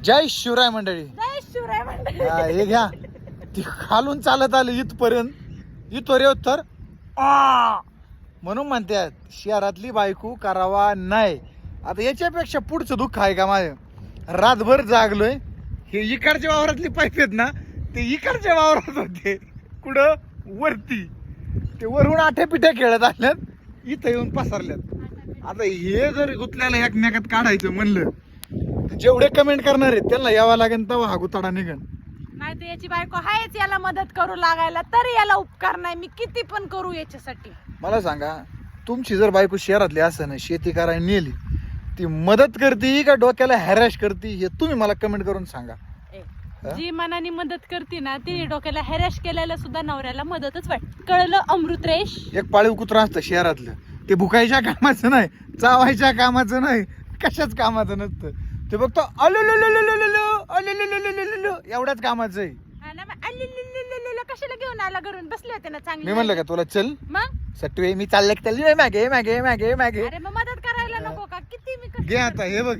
जय शिवराय मंडळी. जय शिवराय मंडळी. हे घ्या ती खालून चालत आली इथपर्यंत इथवर तर म्हणून म्हणतात शहरातली बायको करावा नाही. आता याच्यापेक्षा पुढचं दुःख आहे का माझं. रातभर जागलोय. हे इकडच्या वावरातली पाईप आहेत ना ते इकडच्या वावरात होते कुठं वरती ते वरून आठ्या पिठ्या खेळत असल्यात इथं येऊन पसरल्यात. आता हे जर गुतल्याला एकमेकात काढायचं म्हणलं तर जेवढे कमेंट करणार आहेत त्यांना यावं लागेल तेव्हा हा गुताडा निघन. नाही तर याची बायको हायच याला मदत करू लागायला तरी याला उपकार नाही. मी किती पण करू याच्यासाठी. मला सांगा तुमची जर बायको शहरातली असं ना शेती करायला नेली ती मदत करते का डोक्याला हॅरॅश करते हे तुम्ही मला कमेंट करून सांगा. जी मनाने मदत करते ना ती डोक्याला हॅरॅश केलेला सुद्धा नवऱ्याला मदतच वाटते. कळलं अमृतरेश. एक पाळीव कुत्रा असतं शहरातलं ते भुकायच्या कामाचं नाही चावायच्या कामाचं नाही कशाच कामाचं नसतं. ते फक्त एवढ्याच कामाचं आहे. कशाला घेऊन आला घरून बसले होते ना चांगले. मी म्हणलं का तुला चल मग सटवे मी चालले मागे मागे मागे मागे. अरे मग मदत करायला नको का किती मी घे आता हे बघ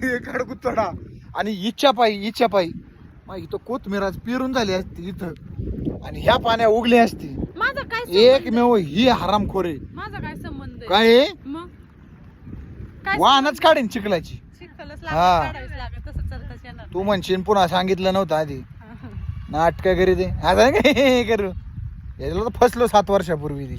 हे काढ कुत्रा आणि इच्छा पायी मग इथं कोथमीर आज पेरून झाली असती इथं आणि ह्या पाण्या उगली असती. माझा काय एकमेव ही हरामखोरे माझा काय संबंध आहे? काय आहे? मग काय वाहनच काढीन चिखलाची. शिकलच हा. काढावीच लागत तसं चलतच येणार. तू म्हणशील पुन्हा सांगितलं नव्हतं आधी नाटक करी दे आता काय करू याला तर फसलो 7 वर्षापूर्वी.